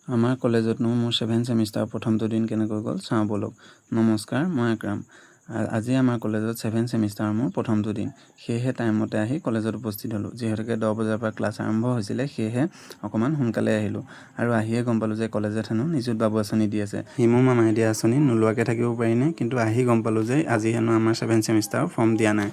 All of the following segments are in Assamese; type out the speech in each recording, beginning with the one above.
আমাৰ কলেজতনো মোৰ 7 ছেমিষ্টাৰ প্ৰথমটো দিন কেনেকৈ গ'ল চাওঁ ব'লক। নমস্কাৰ, মই আকৰাম। আজি আমাৰ কলেজত 7 ছেমিষ্টাৰ মোৰ প্ৰথমটো দিন। সেয়েহে টাইমতে আহি কলেজত উপস্থিত হ'লোঁ। যিহেতুকে 10 বজাৰ পৰা ক্লাছ আৰম্ভ হৈছিলে, সেয়েহে অকণমান সোনকালে আহিলোঁ। আৰু আহিয়ে গম পালোঁ যে কলেজত হেনো নিযুত বাবু আঁচনি দি আছে। হিমু মামাই দিয়া আঁচনি নোলোৱাকৈ থাকিব পাৰিনে? কিন্তু আহি গম পালোঁ যে আজি হেনো আমাৰ 7 ছেমিষ্টাৰৰ ফৰ্ম দিয়া নাই।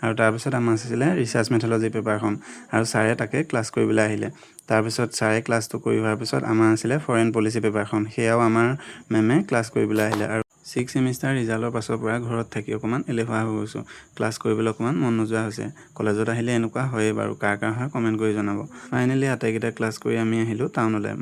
আৰু তাৰপিছত আমাৰ আছিলে ৰিচাৰ্চ মেথডলজি পেপাৰখন, আৰু ছাৰে তাকে ক্লাছ কৰিবলৈ আহিলে। তাৰপিছত ছাৰে ক্লাছটো কৰি হোৱাৰ পিছত আমাৰ আছিলে ফৰেন পলিচি পেপাৰখন, সেয়াও আমাৰ মেমে ক্লাছ কৰিবলৈ আহিলে। আৰু 6 ছেমিষ্টাৰ ৰিজাল্টৰ পাছৰ পৰা ঘৰত থাকি অকণমান এলেহুৱা হৈ গৈছোঁ। ক্লাছ কৰিবলৈ অকণমান মন নোযোৱা হৈছে। কলেজত আহিলে এনেকুৱা হয়েই বাৰু, কাৰ হয় কমেণ্ট কৰি জনাব। ফাইনেলি আটাইকেইটা ক্লাছ কৰি আমি আহিলোঁ টাউনলৈ,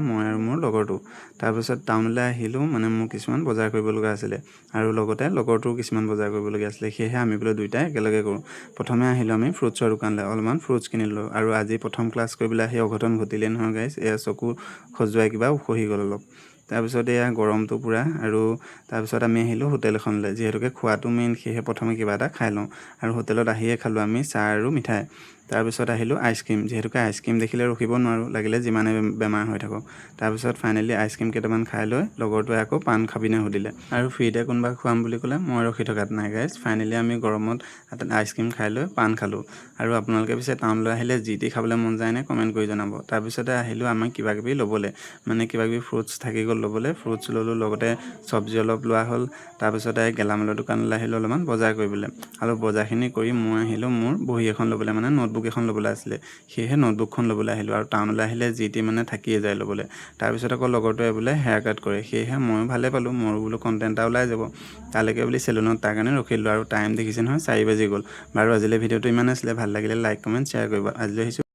মই আৰু মোৰ লগৰটো। তাৰপিছত টাউনলৈ আহিলোঁ, মোৰ কিছুমান বজাৰ কৰিব লগা আছিলে, আৰু লগতে লগৰটোও কিছুমান বজাৰ কৰিবলগীয়া আছিলে। সেয়েহে আমি বোলে দুয়োটাই একেলগে কৰোঁ। প্ৰথমে আহিলোঁ আমি ফ্ৰুটছৰ দোকানলৈ, অলপমান ফ্ৰুটছ কিনিলোঁ। আৰু আজি প্ৰথম ক্লাছ কৰিবলৈ আহি অঘটন ঘটিলে নহয় গাইছ। এয়া চকু খজুৱাই কিবা উখহি গ'ল অলপ। তাৰপিছত এয়া গৰমটো পূৰা, আৰু তাৰপিছত আমি আহিলোঁ হোটেল এখনলৈ। যিহেতুকে খোৱাটো মেইন, সেয়েহে প্ৰথমে কিবা এটা খাই লওঁ। আৰু হোটেলত আহিয়ে খালোঁ আমি চাহ আৰু মিঠাই। তাৰপিছত আহিলোঁ আইচক্ৰীম। যিহেতুকে আইচক্ৰীম দেখিলে ৰখিব নোৱাৰোঁ, লাগিলে যিমানে বেমাৰ হৈ থাকক। তাৰপিছত ফাইনেলি আইচক্ৰীম কেইটামান খাই লৈ লগৰটোৱে আকৌ পাণ খাবিনে সুধিলে, আৰু ফ্ৰীতে কোনোবা খুৱাম বুলি ক'লে মই ৰখি থকাত নাই গাইছ। ফাইনেলি আমি গৰমত আইচক্ৰীম খাই লৈ পাণ খালোঁ। আৰু আপোনালোকে পিছে টাউনলৈ আহিলে যি টি খাবলৈ মন যায়নে কমেণ্ট কৰি জনাব। তাৰপিছতে আহিলোঁ আমাক কিবাকিবি ল'বলৈ, কিবাকিবি ফ্ৰুটছ থাকি গ'ল ল'বলৈ। ফ্ৰুটছ ল'লোঁ, লগতে চব্জি অলপ লোৱা হ'ল। তাৰপিছতে গেলামালৰ দোকানলৈ আহিলোঁ অলপমান বজাৰ কৰিবলৈ। আৰু বজাৰখিনি কৰি মই আহিলোঁ মোৰ বহী এখন ল'বলৈ, নোটবুক এখন ল'বলৈ আছিলে। সেয়েহে নোটবুকখন ল'বলৈ আহিলোঁ। আৰু টাউনলৈ আহিলে যি টি থাকিয়ে যায় ল'বলৈ। তাৰপিছত আকৌ লগৰটোৱে বোলে হেয়াৰ কাট কৰে, সেয়েহে ময়ো ভালেই পালোঁ, মোৰো বোলো কণ্টেণ্ট এটা ওলাই যাব। তালৈকে বুলি চেলুনত তাৰ কাৰণে ৰখিলোঁ। আৰু টাইম দেখিছে নহয়, 4 বাজি গ'ল। বাৰু আজিলৈ ভিডিঅ'টো ইমান আছিলে। ভাল লাগিলে লাইক কমেণ্ট শ্বেয়াৰ কৰিব। আজিলৈ আহিছোঁ।